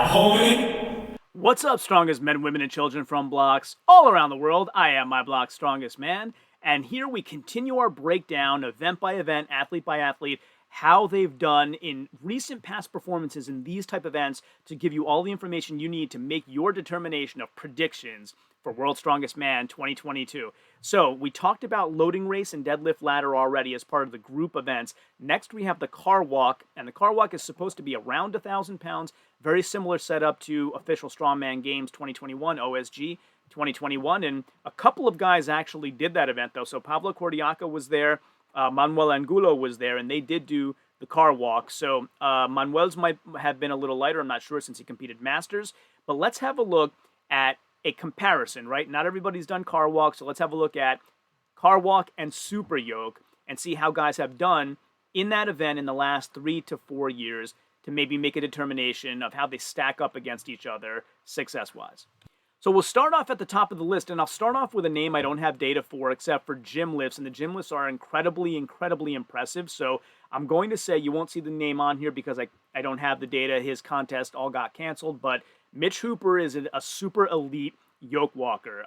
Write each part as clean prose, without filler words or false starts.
homie. What's up, strongest men, women, and children from blocks all around the world? I am my block's strongest man, and here we continue our breakdown, event by event, athlete by athlete, how they've done in recent past performances in these type of events to give you all the information you need to make your determination of predictions for World's Strongest Man 2022. So we talked about loading race and deadlift ladder already as part of the group events. Next we have the car walk, and the car walk is supposed to be around 1,000 pounds. Very similar setup to official Strongman Games 2021, OSG 2021, and a couple of guys actually did that event though. So Pablo Cordiaca was there, Manuel Angulo was there, and they did do the car walk. So Manuel's might have been a little lighter, I'm not sure, since he competed Masters. But let's have a look at a comparison, right? Not everybody's done car walk, so let's have a look at car walk and super yoke and see how guys have done in that event in the last 3 to 4 years to maybe make a determination of how they stack up against each other success-wise. So we'll start off at the top of the list, and I'll start off with a name I don't have data for except for gym lifts, and the gym lifts are incredibly impressive. So I'm going to say you won't see the name on here because I don't have the data. His contest all got canceled, but Mitch Hooper is a super elite yoke walker.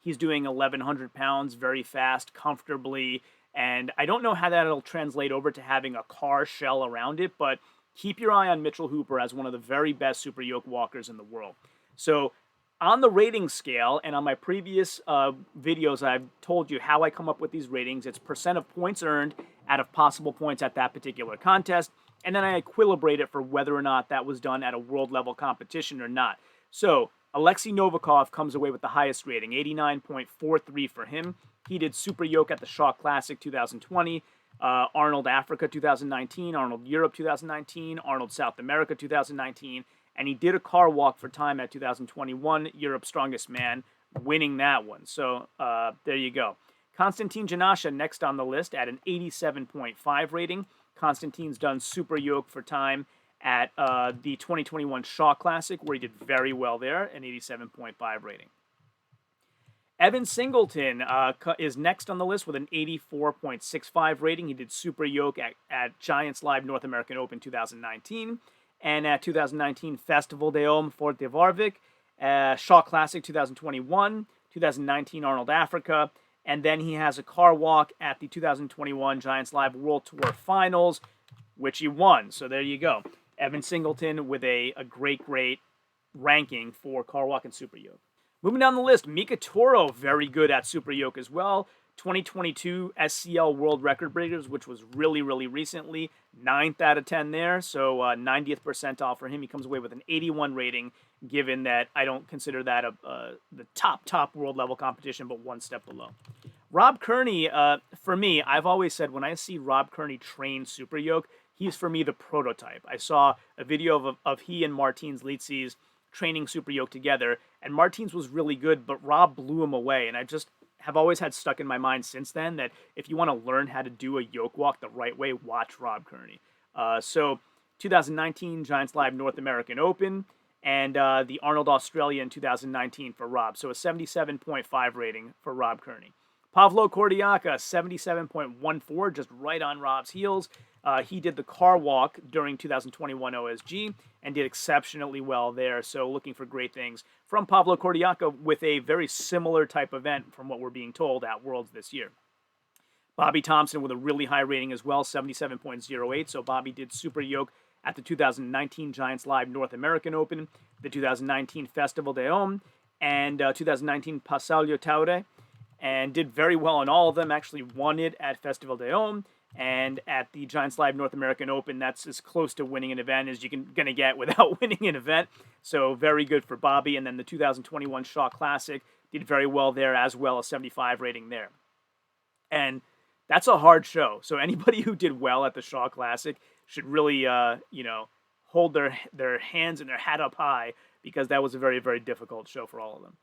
He's doing 1,100 pounds very fast, comfortably, and I don't know how that'll translate over to having a car shell around it, but keep your eye on Mitchell Hooper as one of the very best super yoke walkers in the world. So on the rating scale, and on my previous videos, I've told you how I come up with these ratings. It's percent of points earned out of possible points at that particular contest, and then I equilibrate it for whether or not that was done at a world-level competition or not. So Alexei Novikov comes away with the highest rating, 89.43 for him. He did Super Yoke at the Shaw Classic 2020, Arnold Africa 2019, Arnold Europe 2019, Arnold South America 2019, and he did a car walk for time at 2021 Europe's Strongest Man, winning that one. So there you go. Konstantin Janasha next on the list at an 87.5 rating. Konstantin's done Super Yoke for time at the 2021 Shaw Classic, where he did very well there, an 87.5 rating. Evan Singleton is next on the list with an 84.65 rating. He did Super Yoke at Giants Live North American Open 2019. And at 2019 Festival de Homme Fort de Warwick, Shaw Classic 2021, 2019 Arnold Africa, and then he has a car walk at the 2021 Giants Live World Tour Finals, which he won. So there you go. Evan Singleton with a great ranking for car walk and Super Yoke. Moving down the list, Mika Toro, very good at Super Yoke as well. 2022 SCL World Record Breakers, which was really recently. 9th out of 10 there, so 90th percentile for him. He comes away with an 81 rating, given that I don't consider that the top world level competition, but one step below. Rob Kearney, for me, I've always said when I see Rob Kearney train Super Yoke, he's for me the prototype. I saw a video of he and Martins Litzis training Super Yoke together, and Martins was really good, but Rob blew him away, and I just have always had stuck in my mind since then that if you want to learn how to do a yoke walk the right way, watch Rob Kearney. So 2019 Giants Live North American Open and the Arnold Australia in 2019 for Rob. So a 77.5 rating for Rob Kearney. Pavlo Cordiaca, 77.14, just right on Rob's heels. He did the car walk during 2021 OSG and did exceptionally well there. So looking for great things from Pavlo Cordiaca with a very similar type event from what we're being told at Worlds this year. Bobby Thompson with a really high rating as well, 77.08. So Bobby did Super Yoke at the 2019 Giants Live North American Open, the 2019 Festival de Homme, and 2019 Passaglio Taure, and did very well in all of them. Actually won it at Festival de Homme. And at the Giants Live North American Open, that's as close to winning an event as you're going to get without winning an event. So very good for Bobby. And then the 2021 Shaw Classic did very well there as well, a 75 rating there. And that's a hard show. So anybody who did well at the Shaw Classic should really, hold their hands and their hat up high because that was a very difficult show for all of them.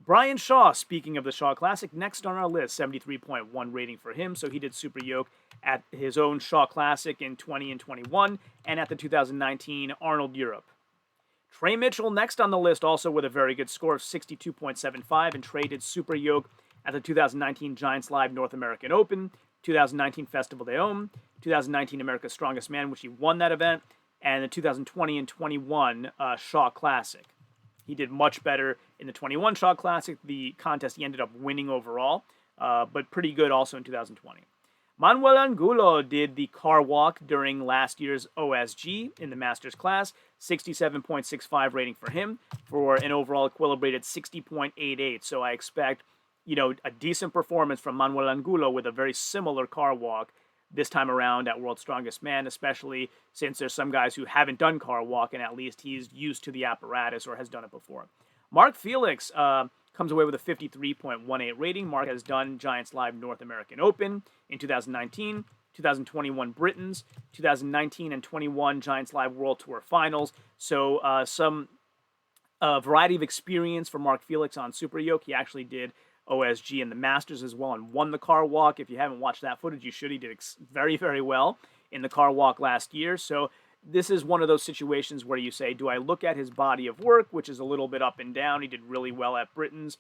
Brian Shaw, speaking of the Shaw Classic, next on our list, 73.1 rating for him. So he did Super Yoke at his own Shaw Classic in 20 and 21 and at the 2019 Arnold Europe. Trey Mitchell next on the list, also with a very good score of 62.75, and Trey did Super Yoke at the 2019 Giants Live North American Open, 2019 Festival de Homme, 2019 America's Strongest Man, which he won that event, and the 2020 and 21 Shaw Classic. He did much better in the 21 Shaw Classic. The contest he ended up winning overall, but pretty good also in 2020. Manuel Angulo did the car walk during last year's OSG in the Masters class, 67.65 rating for him for an overall equilibrated 60.88. So I expect, a decent performance from Manuel Angulo with a very similar car walk this time around at World's Strongest Man, especially since there's some guys who haven't done car walk and at least he's used to the apparatus or has done it before. Mark Felix comes away with a 53.18 rating. Mark has done Giants Live North American Open in 2019, 2021 Britons, 2019 and 21 Giants Live World Tour Finals. So some variety of experience for Mark Felix on Super Yoke. He actually did OSG and the Masters as well and won the car walk. If you haven't watched that footage, you should. He did very, very well in the car walk last year. So this is one of those situations where you say, do I look at his body of work, which is a little bit up and down? He did really well at Britons.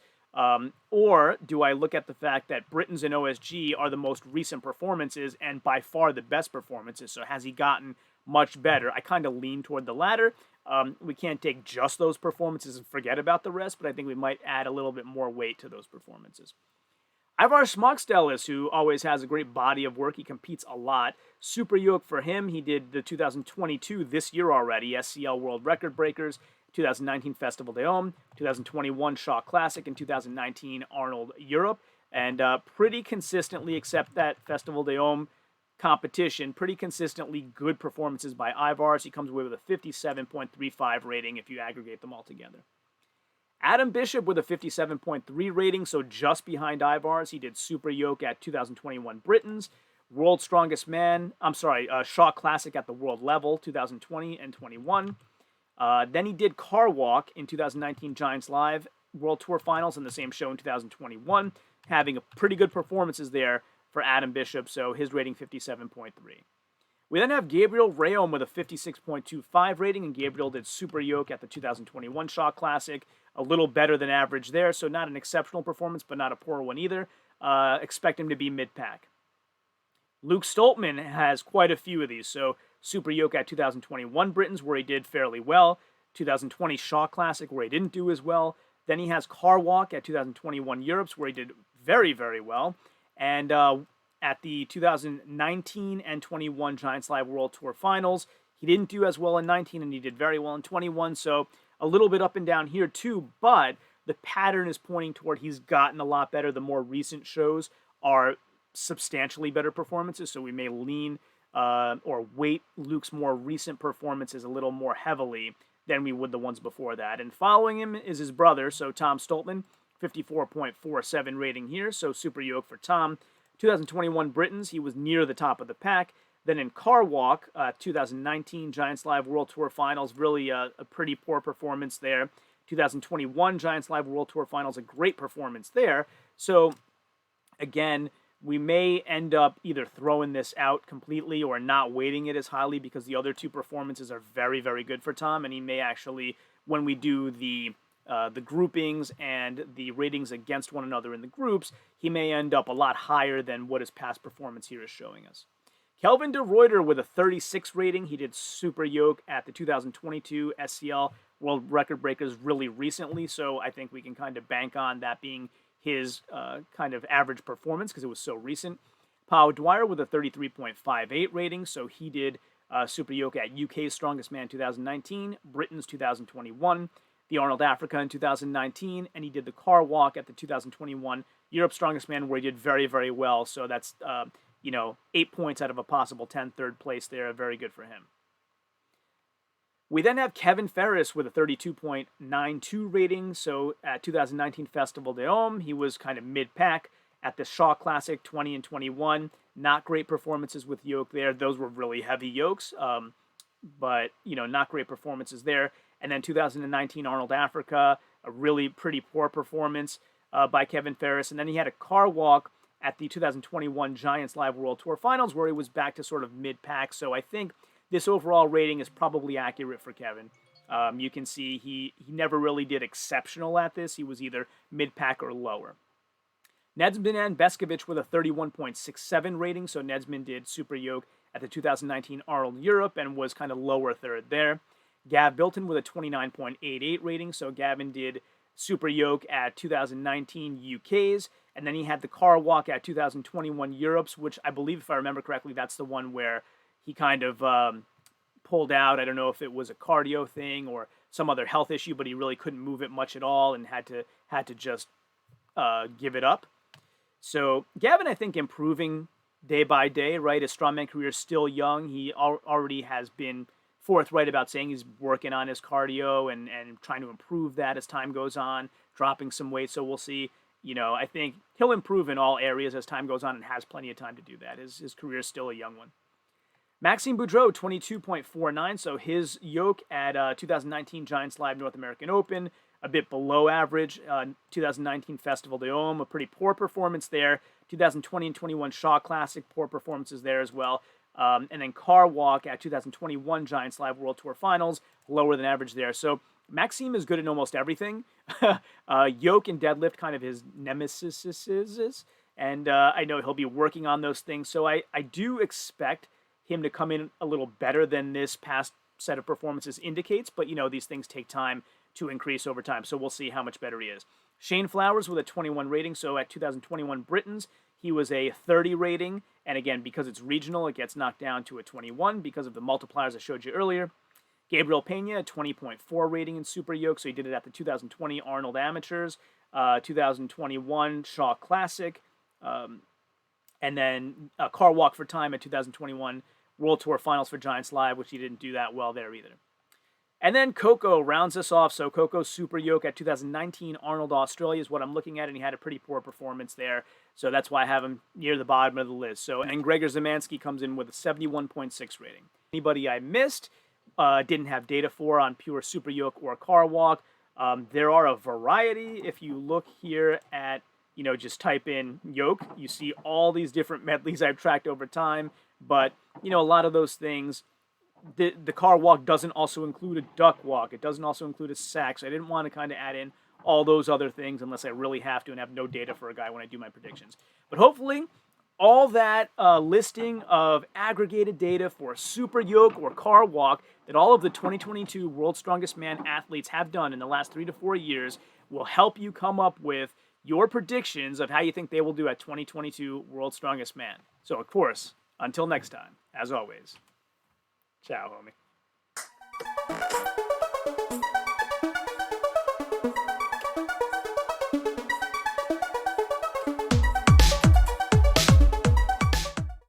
Or do I look at the fact that Britons and OSG are the most recent performances and by far the best performances? So has he gotten much better? I kind of lean toward the latter. We can't take just those performances and forget about the rest, but I think we might add a little bit more weight to those performances. Ivar Smockstellis, who always has a great body of work. He competes a lot. Super Yoke for him. He did the 2022 this year already, SCL World Record Breakers, 2019 Festival de Homme, 2021 Shaw Classic, and 2019 Arnold Europe. And pretty consistently, except that Festival de Homme competition, pretty consistently good performances by Ivar. He comes away with a 57.35 rating if you aggregate them all together. Adam Bishop with a 57.3 rating, so just behind Ivar's. He did Super Yoke at 2021 Britons, World's Strongest Man, Shaw Classic at the world level, 2020 and 21. Then he did Car Walk in 2019 Giants Live World Tour Finals in the same show in 2021, having a pretty good performances there for Adam Bishop, so his rating 57.3. We then have Gabriel Rayom with a 56.25 rating, and Gabriel did Super Yoke at the 2021 Shaw Classic, a little better than average there, so not an exceptional performance, but not a poor one either. Expect him to be mid-pack. Luke Stoltman has quite a few of these, so Super Yoke at 2021 Britons, where he did fairly well, 2020 Shaw Classic, where he didn't do as well. Then he has Car Walk at 2021 Europes, where he did very, very well, and at the 2019 and 21 Giants Live World Tour Finals, he didn't do as well in 19, and he did very well in 21, so a little bit up and down here too, but the pattern is pointing toward he's gotten a lot better. The more recent shows are substantially better performances, so we may lean or weight Luke's more recent performances a little more heavily than we would the ones before that. And following him is his brother, so Tom Stoltman, 54.47 rating here, so Super Yoke for Tom. 2021 Britons, he was near the top of the pack. Then in Car Walk, 2019 Giants Live World Tour Finals, really a pretty poor performance there. 2021 Giants Live World Tour Finals, a great performance there. So, again, we may end up either throwing this out completely or not weighting it as highly because the other two performances are very, very good for Tom, and he may actually, when we do the groupings and the ratings against one another in the groups, he may end up a lot higher than what his past performance here is showing us. Kelvin de Ruyter with a 36 rating. He did Super Yoke at the 2022 SCL World Record Breakers really recently, so I think we can kind of bank on that being his kind of average performance because it was so recent. Pau Dwyer with a 33.58 rating, so he did Super Yoke at UK's Strongest Man 2019, Britain's 2021, the Arnold Africa in 2019, and he did the Car Walk at the 2021 Europe's Strongest Man, where he did very, very well. So that's 8 points out of a possible 10, third place there. Very good for him. We then have Kevin Ferris with a 32.92 rating. So at 2019 Festival de Homme, he was kind of mid-pack. At the Shaw Classic 20 and 21, not great performances with yoke there. Those were really heavy yokes, but not great performances there. And then 2019 Arnold Africa, a really pretty poor performance by Kevin Ferris. And then he had a Car Walk at the 2021 Giants Live World Tour Finals where he was back to sort of mid-pack. So I think this overall rating is probably accurate for Kevin. You can see he never really did exceptional at this. He was either mid-pack or lower. Nedzman and Beskovich with a 31.67 rating. So Nedzman did Super Yoke at the 2019 Arnold Europe and was kind of lower third there. Gav Bilton with a 29.88 rating. So Gavin did Super Yoke at 2019 UK's, and then he had the car walk at 2021 Europe's, which I believe, if I remember correctly, that's the one where he kind of pulled out. I don't know if it was a cardio thing or some other health issue, but he really couldn't move it much at all and had to just give it up. So Gavin, I think, improving day by day, right? His strongman career is still young. He already has been forthright about saying he's working on his cardio and trying to improve that as time goes on, dropping some weight. So we'll see. I think he'll improve in all areas as time goes on and has plenty of time to do that. His career is still a young one. Maxime Boudreau, 22.49. So his yoke at 2019 Giants Live North American Open, a bit below average. 2019 Festival d'Homme, a pretty poor performance there. 2020 and 21 Shaw Classic, poor performances there as well. And then car walk at 2021 Giants Live World Tour Finals, lower than average there. So Maxime is good in almost everything. Yoke and deadlift kind of his nemesis, and I know he'll be working on those things. So I do expect him to come in a little better than this past set of performances indicates, but these things take time to increase over time, so we'll see how much better he is. Shane Flowers with a 21 rating, so at 2021 Britons, he was a 30 rating, and again, because it's regional, it gets knocked down to a 21 because of the multipliers I showed you earlier. Gabriel Pena, a 20.4 rating in Super Yoke, so he did it at the 2020 Arnold Amateurs, 2021 Shaw Classic, and then a car walk for time at 2021 World Tour Finals for Giants Live, which he didn't do that well there either. And then Coco rounds us off. So Coco Super Yoke at 2019 Arnold Australia is what I'm looking at, and he had a pretty poor performance there. So that's why I have him near the bottom of the list. So, and Gregor Zemansky comes in with a 71.6 rating. Anybody I missed, didn't have data for on pure Super Yoke or car walk. There are a variety. If you look here at, just type in yoke, you see all these different medleys I've tracked over time. But, a lot of those things, the car walk doesn't also include a duck walk. It doesn't also include a sack. So I didn't want to kind of add in all those other things unless I really have to and have no data for a guy when I do my predictions. But hopefully, all that listing of aggregated data for Super Yoke or car walk that all of the 2022 World's Strongest Man athletes have done in the last 3 to 4 years will help you come up with your predictions of how you think they will do at 2022 World's Strongest Man. So, of course, until next time, as always, ciao, homie.